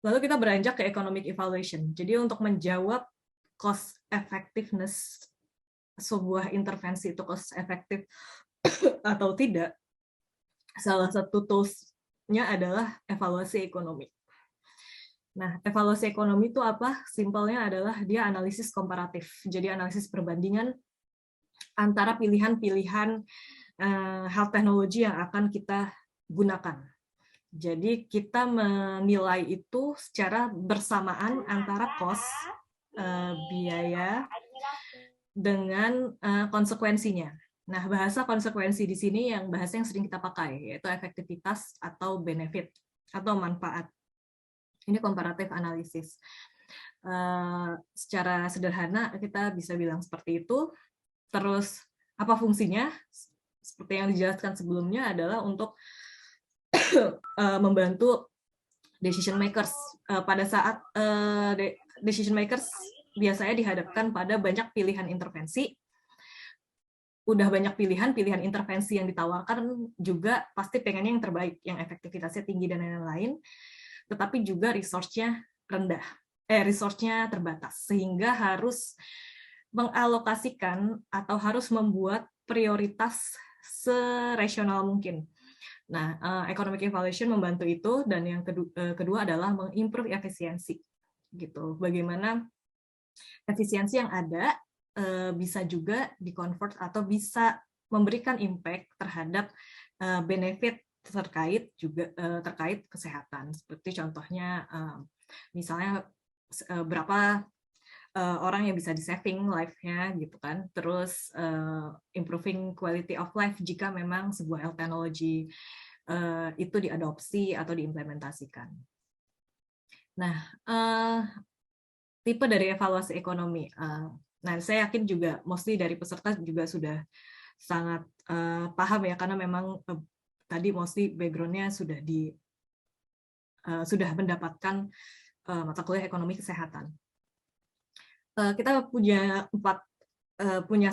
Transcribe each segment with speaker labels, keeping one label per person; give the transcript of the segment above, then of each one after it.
Speaker 1: Lalu kita beranjak ke economic evaluation. Jadi untuk menjawab cost effectiveness sebuah intervensi itu cost efektif atau tidak, salah satu tools-nya adalah evaluasi ekonomi. Nah, evaluasi ekonomi itu apa? Simpelnya adalah dia analisis komparatif. Jadi analisis perbandingan antara pilihan-pilihan health technology yang akan kita gunakan. Jadi kita menilai itu secara bersamaan antara cost, biaya, dengan konsekuensinya. Nah, bahasa konsekuensi di sini bahasa yang sering kita pakai, yaitu efektivitas atau benefit atau manfaat. Ini comparative analysis. Secara sederhana kita bisa bilang seperti itu. Terus apa fungsinya? Seperti yang dijelaskan sebelumnya adalah untuk membantu decision makers. Pada saat decision makers biasanya dihadapkan pada banyak pilihan intervensi, udah banyak pilihan intervensi yang ditawarkan, juga pasti pengennya yang terbaik, yang efektivitasnya tinggi dan lain-lain, tetapi juga resource-nya rendah, resource-nya terbatas, sehingga harus mengalokasikan atau harus membuat prioritas serasional mungkin. Nah, economic evaluation membantu itu, dan yang kedua adalah mengimprove efisiensi, gitu. Bagaimana efisiensi yang ada bisa juga di-convert atau bisa memberikan impact terhadap benefit terkait kesehatan. Seperti contohnya misalnya berapa orang yang bisa di-saving life-nya gitu kan. Terus improving quality of life jika memang sebuah health technology itu diadopsi atau diimplementasikan. Nah, tipe dari evaluasi ekonomi. Nah, saya yakin juga mostly dari peserta juga sudah sangat paham ya, karena memang tadi mostly background-nya sudah mendapatkan mata kuliah ekonomi kesehatan. Kita punya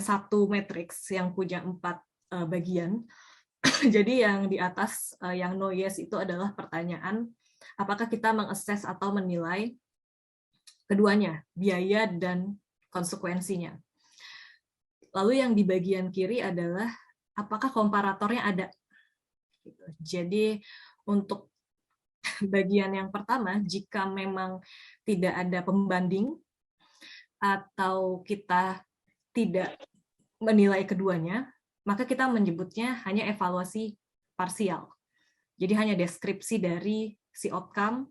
Speaker 1: satu matriks yang punya 4 bagian. Jadi yang di atas yang no yes itu adalah pertanyaan apakah kita mengakses atau menilai keduanya, biaya dan konsekuensinya. Lalu yang di bagian kiri adalah apakah komparatornya ada. Jadi untuk bagian yang pertama, jika memang tidak ada pembanding atau kita tidak menilai keduanya, maka kita menyebutnya hanya evaluasi parsial. Jadi hanya deskripsi dari si outcome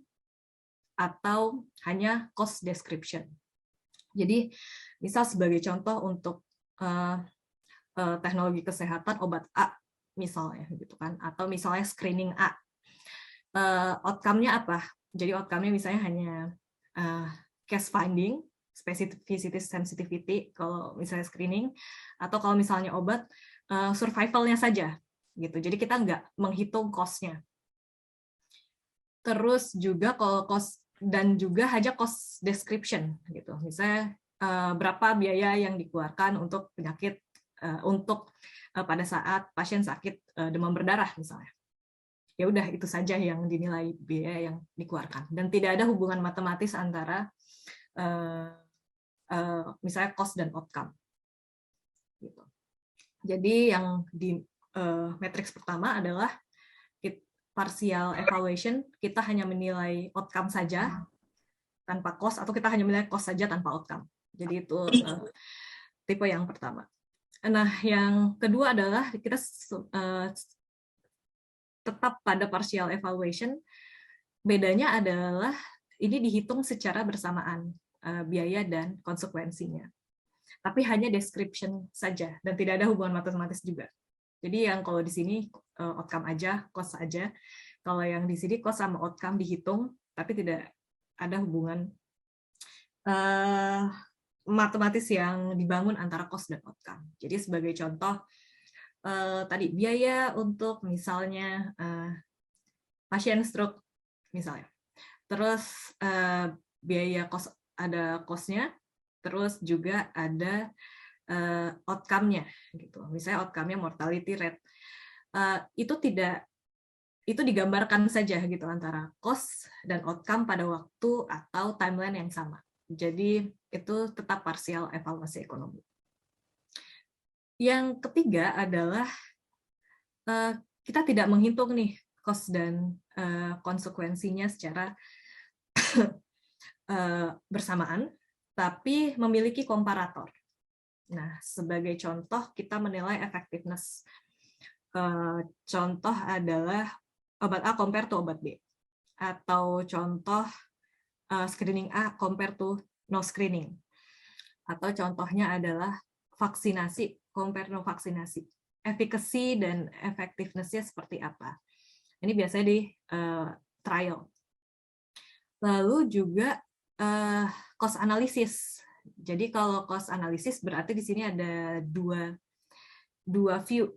Speaker 1: atau hanya cost description. Jadi misal sebagai contoh untuk teknologi kesehatan obat A misalnya gitu kan, atau misalnya screening A, outcome-nya apa? Jadi outcome-nya misalnya hanya case finding, specificity, sensitivity kalau misalnya screening, atau kalau misalnya obat survival-nya saja gitu. Jadi kita nggak menghitung cost-nya. Terus juga kalau cost dan juga hanya cost description gitu. Misalnya berapa biaya yang dikeluarkan untuk penyakit pada saat pasien sakit demam berdarah misalnya. Ya udah itu saja yang dinilai biaya yang dikeluarkan, dan tidak ada hubungan matematis antara misalnya cost dan outcome. Gitu. Jadi yang di matriks pertama adalah partial evaluation, kita hanya menilai outcome saja tanpa cost, atau kita hanya menilai cost saja tanpa outcome. Jadi itu tipe yang pertama. Nah, yang kedua adalah kita tetap pada partial evaluation. Bedanya adalah ini dihitung secara bersamaan biaya dan konsekuensinya. Tapi hanya description saja dan tidak ada hubungan matematis juga. Jadi yang kalau di sini outcome aja, cost aja. Kalau yang di sini cost sama outcome dihitung, tapi tidak ada hubungan matematis yang dibangun antara cost dan outcome. Jadi sebagai contoh, tadi biaya untuk misalnya pasien stroke misalnya. Terus biaya cost, ada cost-nya, terus juga ada outcome-nya gitu. Misalnya outcome-nya mortality rate. Itu tidak itu digambarkan saja gitu antara cost dan outcome pada waktu atau timeline yang sama. Jadi itu tetap parsial evaluasi ekonomi. Yang ketiga adalah kita tidak menghitung nih cost dan konsekuensinya secara bersamaan, tapi memiliki komparator. Nah, sebagai contoh kita menilai effectiveness. Contoh adalah obat A compare to obat B. Atau contoh screening A compare to no screening. Atau contohnya adalah vaksinasi compare no vaksinasi. Efficacy dan effectiveness-nya seperti apa. Ini biasanya di trial. Lalu juga cost analysis. Jadi kalau cost analysis berarti di sini ada dua view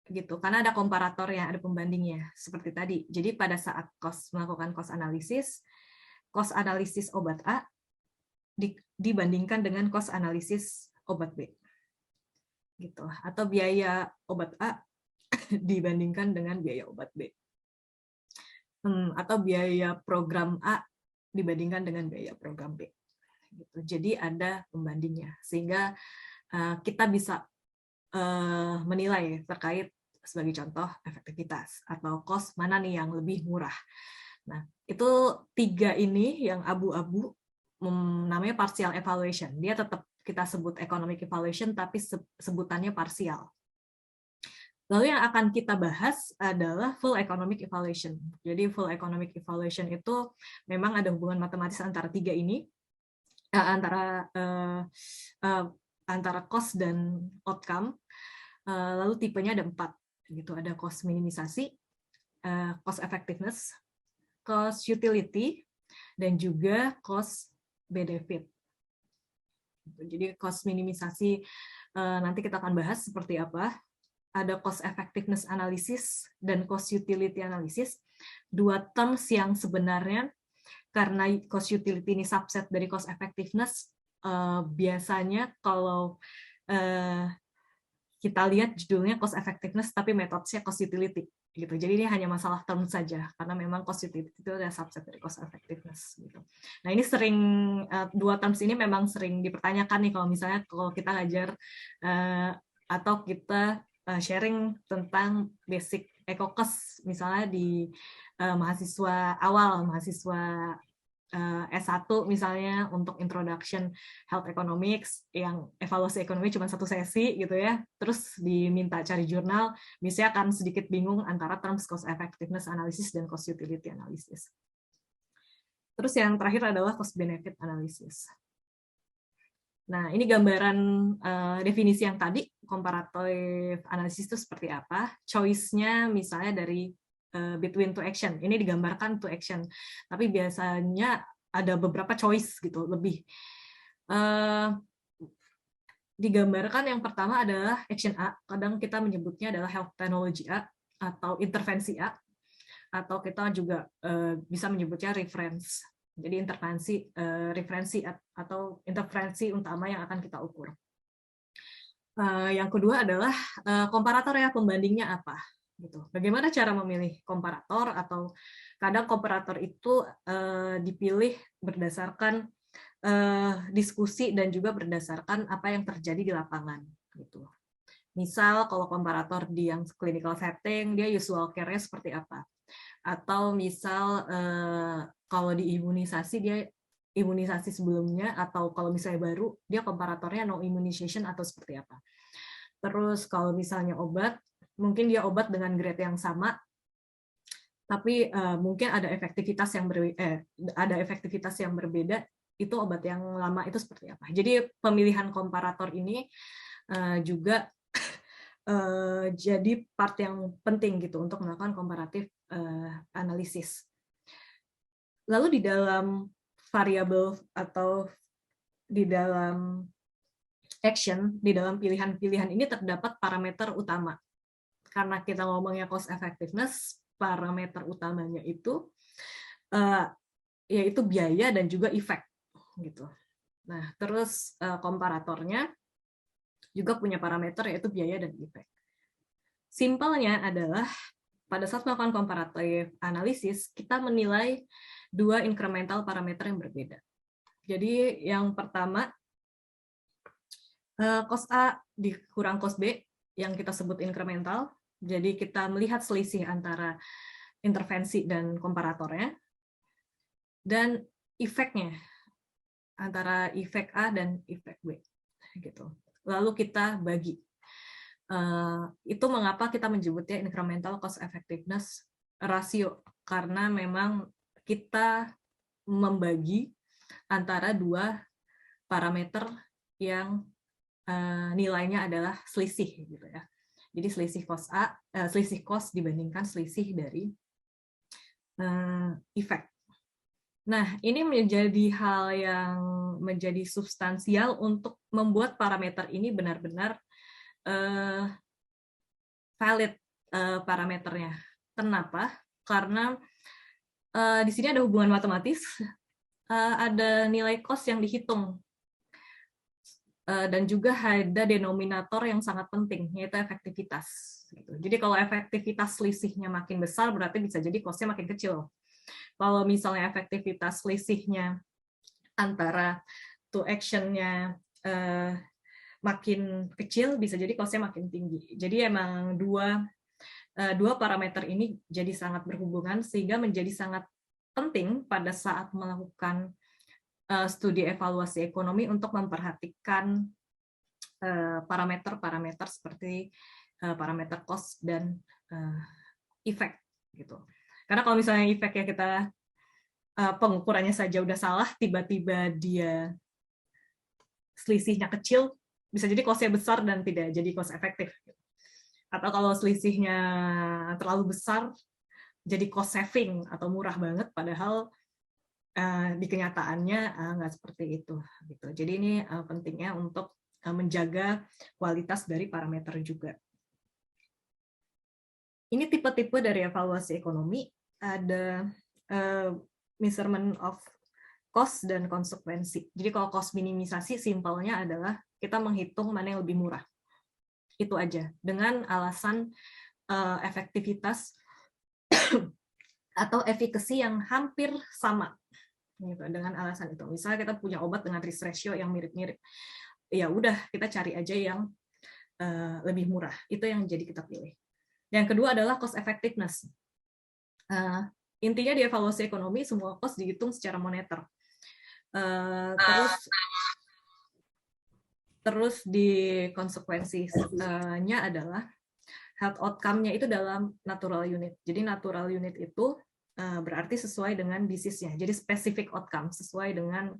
Speaker 1: gitu, karena ada komparator yang ada pembandingnya seperti tadi. Jadi pada saat melakukan cost analisis obat A dibandingkan dengan cost analisis obat B. Gitu. Atau biaya obat A dibandingkan dengan biaya obat B. Atau biaya program A dibandingkan dengan biaya program B. Gitu. Jadi ada pembandingnya, sehingga kita bisa menilai terkait sebagai contoh efektivitas atau cost mana nih yang lebih murah. Nah, itu tiga ini yang abu-abu namanya partial evaluation. Dia tetap kita sebut economic evaluation tapi sebutannya parsial. Lalu yang akan kita bahas adalah full economic evaluation. Jadi full economic evaluation itu memang ada hubungan matematis antara tiga ini, antara cost dan outcome. Lalu tipenya ada 4, gitu. Ada cost minimisasi, cost effectiveness, cost utility, dan juga cost benefit. Jadi cost minimisasi nanti kita akan bahas seperti apa. Ada cost effectiveness analysis dan cost utility analysis. Dua terms yang sebenarnya karena cost utility ini subset dari cost effectiveness, biasanya kalau kita lihat judulnya cost effectiveness tapi metodenya cost utility gitu. Jadi ini hanya masalah term saja karena memang cost utility itu adalah subset dari cost effectiveness gitu. Nah, ini sering dua terms ini memang sering dipertanyakan nih kalau kita ngajar atau kita sharing tentang basic eco-cost misalnya di mahasiswa awal, mahasiswa S1 misalnya untuk introduction health economics yang evaluasi ekonomi cuma 1 sesi gitu ya, terus diminta cari jurnal, misalnya akan sedikit bingung antara terms cost effectiveness analysis dan cost utility analysis. Terus yang terakhir adalah cost benefit analysis. Nah, ini gambaran definisi yang tadi, comparative analysis itu seperti apa, choice-nya misalnya dari between two action. Ini digambarkan two action, tapi biasanya ada beberapa choice gitu lebih. Digambarkan yang pertama adalah action A, kadang kita menyebutnya adalah health technology A atau intervensi A, atau kita juga bisa menyebutnya reference. Jadi referensi atau intervensi utama yang akan kita ukur. Yang kedua adalah komparator ya, pembandingnya apa. Gitu. Bagaimana cara memilih komparator, atau kadang komparator itu dipilih berdasarkan diskusi dan juga berdasarkan apa yang terjadi di lapangan. Gitu. Misal kalau komparator di yang clinical setting, dia usual care-nya seperti apa. Atau misal kalau di imunisasi, dia imunisasi sebelumnya, atau kalau misalnya baru, dia komparatornya no immunization atau seperti apa. Terus kalau misalnya obat, mungkin dia obat dengan grade yang sama, tapi mungkin ada efektivitas yang berbeda, itu obat yang lama itu seperti apa. Jadi pemilihan komparator ini juga jadi part yang penting gitu untuk melakukan komparatif analisis. Lalu di dalam variabel atau di dalam action, di dalam pilihan-pilihan ini terdapat parameter utama. Karena kita ngomongnya cost effectiveness, parameter utamanya itu yaitu biaya dan juga efek gitu. Nah, terus komparatornya juga punya parameter yaitu biaya dan efek. Simpelnya adalah pada saat melakukan comparative analysis, kita menilai dua incremental parameter yang berbeda. Jadi yang pertama, cost A dikurang cost B, yang kita sebut incremental. Jadi kita melihat selisih antara intervensi dan komparatornya, dan efeknya antara efek A dan efek B, gitu. Lalu kita bagi. Itu mengapa kita menyebutnya incremental cost effectiveness ratio, karena memang kita membagi antara dua parameter yang nilainya adalah selisih, gitu ya. Jadi selisih cost A, selisih cost dibandingkan selisih dari efek. Nah, ini menjadi hal yang menjadi substansial untuk membuat parameter ini benar-benar valid parameternya. Kenapa? Karena di sini ada hubungan matematis, ada nilai cost yang dihitung, dan juga ada denominator yang sangat penting, yaitu efektivitas. Jadi kalau efektivitas selisihnya makin besar, berarti bisa jadi cost-nya makin kecil. Kalau misalnya efektivitas selisihnya antara two action-nya makin kecil, bisa jadi cost-nya makin tinggi. Jadi emang dua parameter ini jadi sangat berhubungan, sehingga menjadi sangat penting pada saat melakukan studi evaluasi ekonomi untuk memperhatikan parameter-parameter seperti parameter cost dan efek, gitu. Karena kalau misalnya efeknya kita pengukurannya saja udah salah, tiba-tiba dia selisihnya kecil, bisa jadi cost-nya besar dan tidak jadi cost efektif. Atau kalau selisihnya terlalu besar, jadi cost saving atau murah banget, padahal di kenyataannya nggak seperti itu. Gitu. Jadi ini pentingnya untuk menjaga kualitas dari parameter juga. Ini tipe-tipe dari evaluasi ekonomi, ada measurement of cost dan konsekuensi. Jadi kalau cost minimisasi, simpelnya adalah kita menghitung mana yang lebih murah. Itu aja, dengan alasan efektivitas atau efikasi yang hampir sama. Gitu, dengan alasan itu. Misalnya kita punya obat dengan risk ratio yang mirip-mirip. Ya udah, kita cari aja yang lebih murah. Itu yang jadi kita pilih. Yang kedua adalah cost effectiveness. Intinya di evaluasi ekonomi, semua cost dihitung secara moneter. Terus di konsekuensinya adalah health outcome-nya itu dalam natural unit. Jadi natural unit itu berarti sesuai dengan disease-nya. Jadi specific outcome, sesuai dengan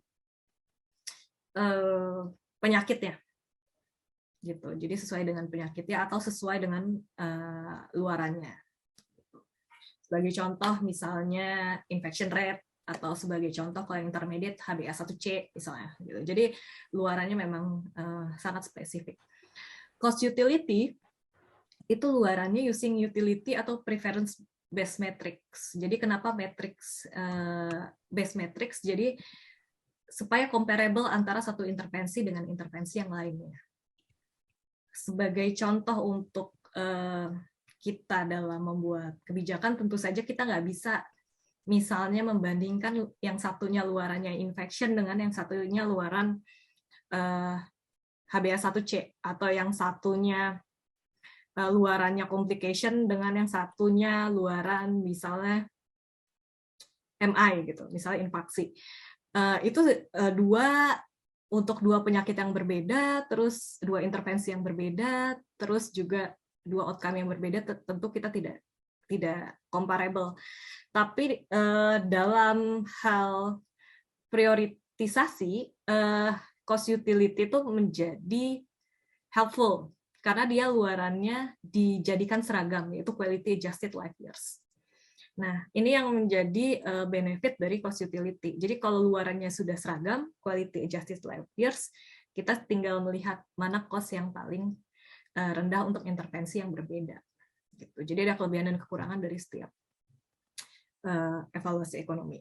Speaker 1: penyakitnya. Gitu. Jadi sesuai dengan penyakitnya atau sesuai dengan luarannya. Sebagai contoh misalnya infection rate, atau sebagai contoh kalau intermediate HbA1c misalnya. Gitu. Jadi luarannya memang sangat spesifik. Cost utility itu luarannya using utility atau preference based matrix. Jadi kenapa matrix based matrix? Jadi supaya comparable antara satu intervensi dengan intervensi yang lainnya. Sebagai contoh untuk kita dalam membuat kebijakan, tentu saja kita nggak bisa misalnya membandingkan yang satunya luarannya infection dengan yang satunya luaran HbA1c, atau yang satunya luarannya complication dengan yang satunya luaran misalnya MI gitu, misalnya infaksi. Itu untuk dua penyakit yang berbeda, terus dua intervensi yang berbeda, terus juga dua outcome yang berbeda, tentu kita tidak comparable. Tapi dalam hal prioritisasi, cost utility itu menjadi helpful karena dia luarannya dijadikan seragam, yaitu quality adjusted life years. Nah, ini yang menjadi benefit dari cost utility. Jadi kalau luarannya sudah seragam, quality adjusted life years, kita tinggal melihat mana cost yang paling rendah untuk intervensi yang berbeda. Gitu. Jadi ada kelebihan dan kekurangan dari setiap evaluasi ekonomi.